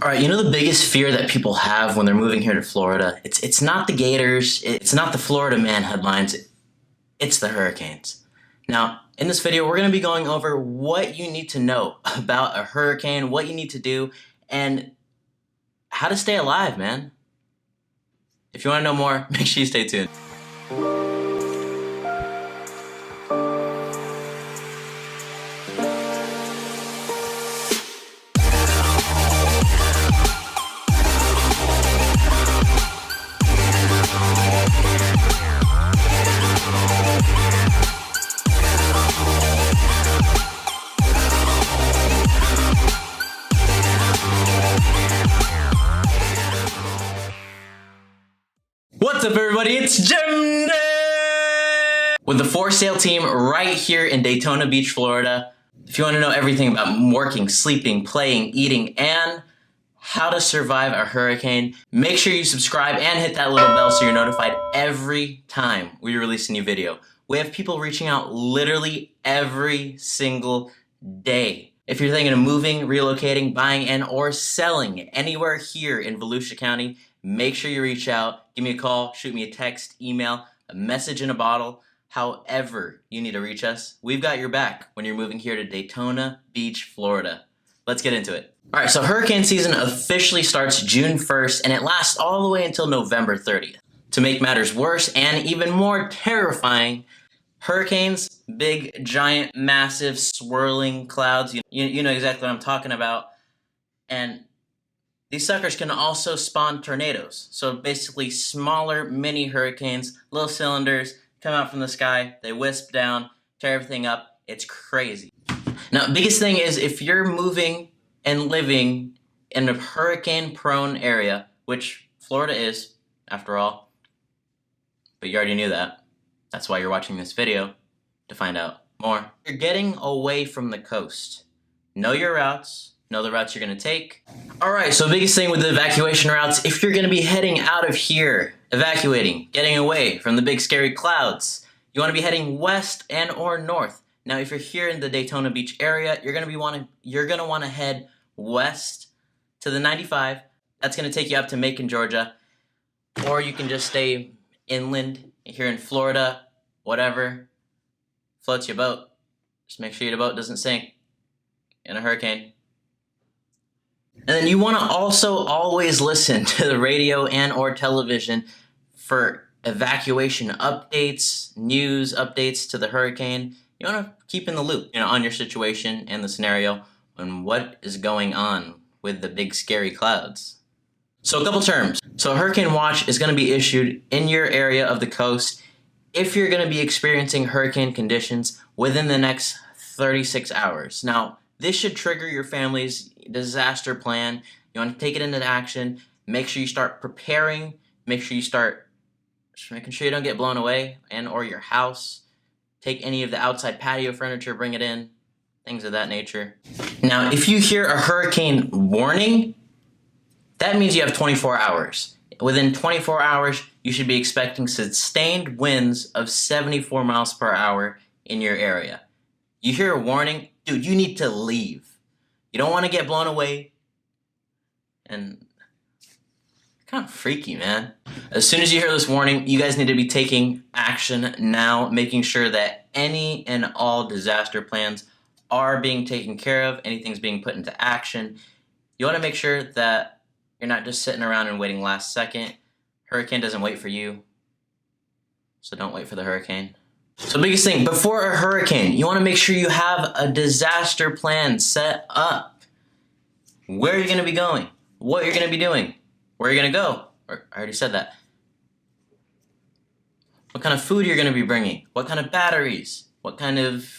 All right, you know the biggest fear that people have when they're moving here to Florida? It's not the Gators, it's not the Florida Man headlines, it's the hurricanes. Now, in this video, we're going to be going over what you need to know about a hurricane, what you need to do, and how to stay alive, man. If you want to know more, make sure you stay tuned. What's up, everybody? It's Jimdin with the For Sale team right here in Daytona Beach, Florida. If you want to know everything about working, sleeping, playing, eating, and how to survive a hurricane, make sure you subscribe and hit that little bell so you're notified every time we release a new video. We have people reaching out literally every single day. If you're thinking of moving, relocating, buying, and or selling anywhere here in Volusia County, make sure you reach out, give me a call, shoot me a text, email, a message in a bottle, however you need to reach us. We've got your back when you're moving here to Daytona Beach, Florida. Let's get into it. All right, so hurricane season officially starts June 1st and it lasts all the way until November 30th. To make matters worse and even more terrifying, hurricanes, big, giant, massive, swirling clouds, you know exactly what I'm talking about. And these suckers can also spawn tornadoes. So basically smaller mini hurricanes, little cylinders, come out from the sky, they wisp down, tear everything up. It's crazy. Now, biggest thing is if you're moving and living in a hurricane-prone area, which Florida is, after all, but you already knew that. That's why you're watching this video, to find out more. You're getting away from the coast. Know your routes. Know the routes you're going to take. All right, so biggest thing with the evacuation routes, if you're going to be heading out of here, evacuating, getting away from the big scary clouds, you want to be heading west and or north. Now, if you're here in the Daytona Beach area, you're going to want to head west to the 95. That's going to take you up to Macon, Georgia. Or you can just stay inland here in Florida, whatever floats your boat. Just make sure your boat doesn't sink in a hurricane. And then you want to also always listen to the radio and or television for evacuation updates, news updates to the hurricane. You want to keep in the loop, on your situation and the scenario and what is going on with the big scary clouds. So a couple terms. So a hurricane watch is going to be issued in your area of the coast if you're going to be experiencing hurricane conditions within the next 36 hours. Now, this should trigger your family's disaster plan. You want to take it into action. Make sure you start preparing. Make sure you start making sure you don't get blown away and or your house. Take any of the outside patio furniture, bring it in, things of that nature. Now, if you hear a hurricane warning, that means you have 24 hours. Within 24 hours, you should be expecting sustained winds of 74 miles per hour in your area. You hear a warning, dude, you need to leave. You don't want to get blown away. And kind of freaky, man. As soon as you hear this warning, you guys need to be taking action now, making sure that any and all disaster plans are being taken care of, anything's being put into action. You want to make sure that you're not just sitting around and waiting last second. Hurricane doesn't wait for you, so don't wait for the hurricane. So biggest thing, before a hurricane, you want to make sure you have a disaster plan set up. Where you're going to be going, what you're going to be doing, where you're going to go. I already said that. What kind of food you're going to be bringing, what kind of batteries, what kind of,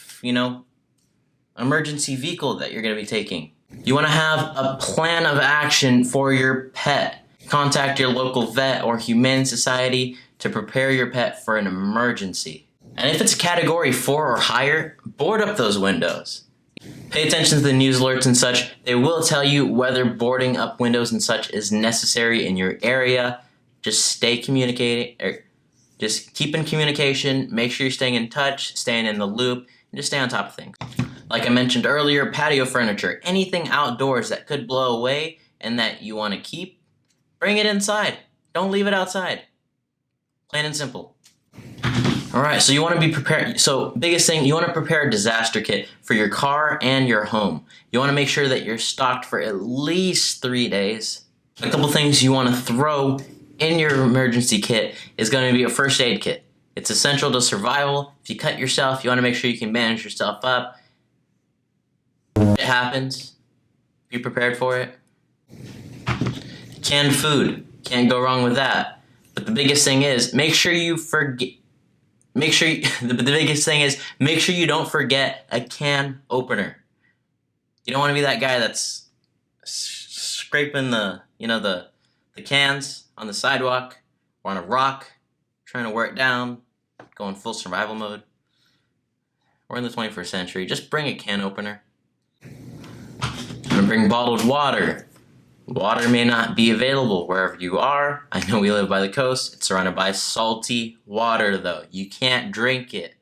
emergency vehicle that you're going to be taking. You want to have a plan of action for your pet. Contact your local vet or humane society to prepare your pet for an emergency. And if it's category 4 or higher, board up those windows. Pay attention to the news alerts and such. They will tell you whether boarding up windows and such is necessary in your area. Just stay communicating, just keep in communication, make sure you're staying in touch, staying in the loop, and just stay on top of things. Like I mentioned earlier, patio furniture, anything outdoors that could blow away, and that you want to keep, bring it inside. Don't leave it outside. Plain and simple. All right, so you want to be prepared. So biggest thing, you want to prepare a disaster kit for your car and your home. You want to make sure that you're stocked for at least 3 days. A couple things you want to throw in your emergency kit is going to be a first aid kit. It's essential to survival. If you cut yourself, you want to make sure you can bandage yourself up. It happens. Be prepared for it. Canned food. Can't go wrong with that. But the biggest thing is, make sure you don't forget a can opener. You don't want to be that guy that's scraping the cans on the sidewalk or on a rock, trying to wear it down, going full survival mode. We're in the 21st century. Just bring a can opener. I'm gonna bring bottled water. Water may not be available wherever you are. I know we live by the coast. It's surrounded by salty water, though. You can't drink it.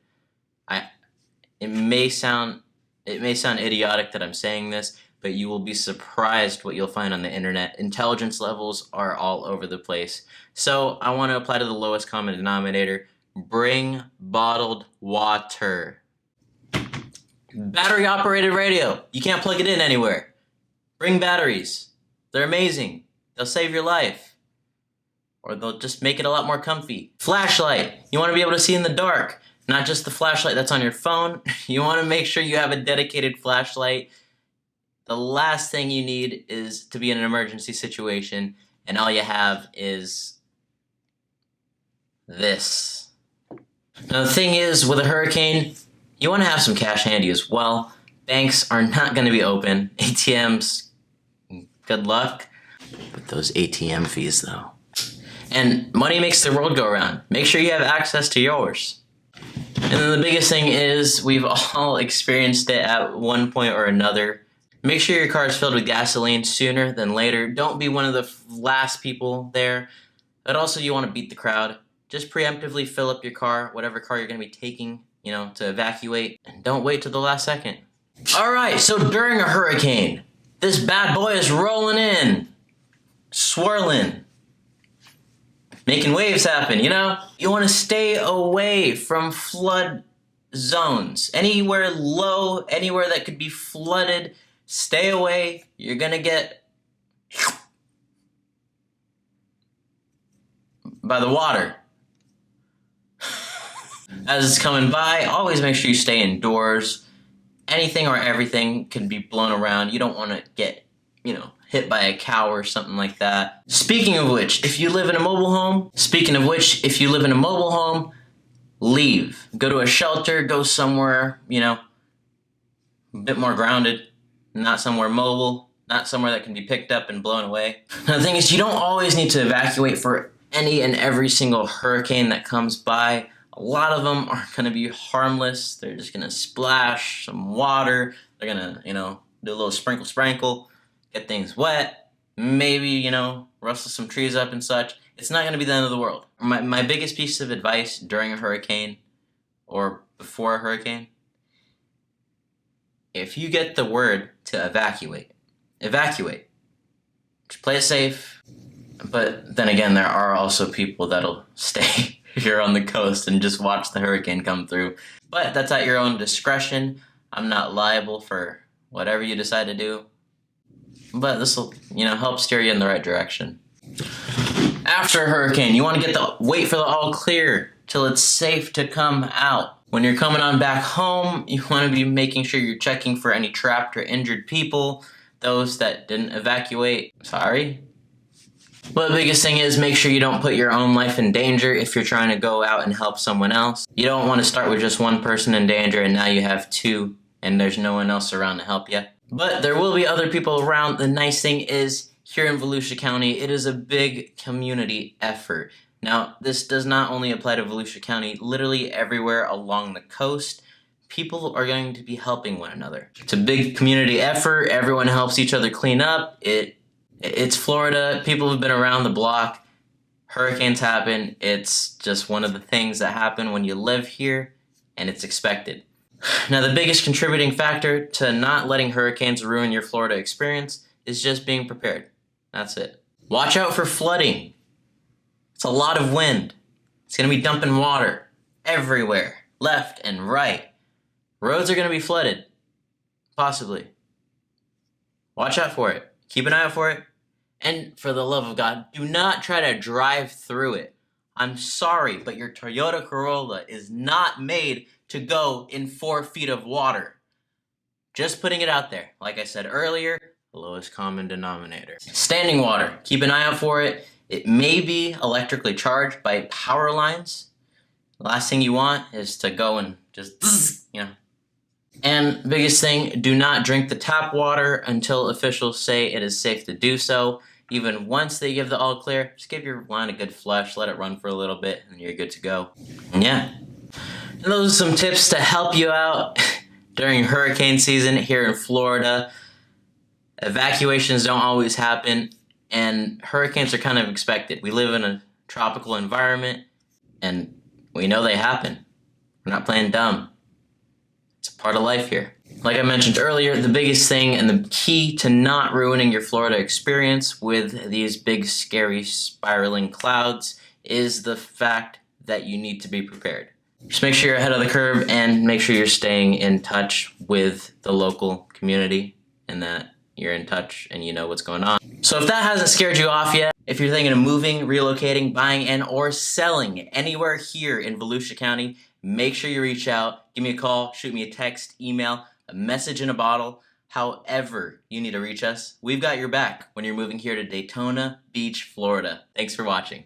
It may sound idiotic that I'm saying this, but you will be surprised what you'll find on the internet. Intelligence levels are all over the place. So I want to apply to the lowest common denominator. Bring bottled water. Battery operated radio. You can't plug it in anywhere. Bring batteries. They're amazing. They'll save your life. Or they'll just make it a lot more comfy. Flashlight. You want to be able to see in the dark. Not just the flashlight that's on your phone. You want to make sure you have a dedicated flashlight. The last thing you need is to be in an emergency situation, and all you have is this. Now the thing is, with a hurricane, you want to have some cash handy as well. Banks are not going to be open. ATMs, good luck with those ATM fees though. And money makes the world go around. Make sure you have access to yours. And then the biggest thing is, we've all experienced it at one point or another. Make sure your car is filled with gasoline sooner than later. Don't be one of the last people there. But also, you want to beat the crowd. Just preemptively fill up your car, whatever car you're going to be taking, to evacuate. And don't wait till the last second. All right, so during a hurricane, this bad boy is rolling in, swirling, making waves happen, You want to stay away from flood zones. Anywhere low, anywhere that could be flooded, stay away. You're going to get by the water. As it's coming by, always make sure you stay indoors. Anything or everything can be blown around. You don't want to get, hit by a cow or something like that. Speaking of which, if you live in a mobile home, leave. Go to a shelter, go somewhere, a bit more grounded, not somewhere mobile, not somewhere that can be picked up and blown away. Now the thing is, you don't always need to evacuate for any and every single hurricane that comes by. A lot of them are going to be harmless. They're just going to splash some water. They're going to, do a little sprinkle, get things wet, maybe, rustle some trees up and such. It's not going to be the end of the world. My biggest piece of advice during a hurricane or before a hurricane, if you get the word to evacuate. Just play it safe. But then again, there are also people that'll stay here on the coast and just watch the hurricane come through. But that's at your own discretion. I'm not liable for whatever you decide to do. But this will, help steer you in the right direction. After a hurricane, you want to wait for the all clear till it's safe to come out. When you're coming on back home, you want to be making sure you're checking for any trapped or injured people, those that didn't evacuate. Sorry. But the biggest thing is, make sure you don't put your own life in danger if you're trying to go out and help someone else. You don't want to start with just one person in danger and now you have two and there's no one else around to help you. But there will be other people around. The nice thing is, here in Volusia County, it is a big community effort. Now, this does not only apply to Volusia County, literally everywhere along the coast, people are going to be helping one another. It's a big community effort. Everyone helps each other clean up. It's Florida. People have been around the block. Hurricanes happen. It's just one of the things that happen when you live here, and it's expected. Now, the biggest contributing factor to not letting hurricanes ruin your Florida experience is just being prepared. That's it. Watch out for flooding. It's a lot of wind. It's going to be dumping water everywhere, left and right. Roads are going to be flooded. Possibly. Watch out for it. Keep an eye out for it. And for the love of God, do not try to drive through it. I'm sorry, but your Toyota Corolla is not made to go in 4 feet of water. Just putting it out there. Like I said earlier, lowest common denominator. Standing water. Keep an eye out for it. It may be electrically charged by power lines. The last thing you want is to go and just, And biggest thing, do not drink the tap water until officials say it is safe to do so. Even once they give the all clear, just give your line a good flush, let it run for a little bit, and you're good to go. And and those are some tips to help you out during hurricane season here in Florida. Evacuations don't always happen, and hurricanes are kind of expected. We live in a tropical environment, and we know they happen. We're not playing dumb. It's a part of life here. Like I mentioned earlier, the biggest thing and the key to not ruining your Florida experience with these big, scary, spiraling clouds is the fact that you need to be prepared. Just make sure you're ahead of the curve and make sure you're staying in touch with the local community and that you're in touch and you know what's going on. So if that hasn't scared you off yet, if you're thinking of moving, relocating, buying, and or selling anywhere here in Volusia County, make sure you reach out, give me a call, shoot me a text, email, a message in a bottle, however you need to reach us. We've got your back when you're moving here to Daytona Beach, Florida. Thanks for watching.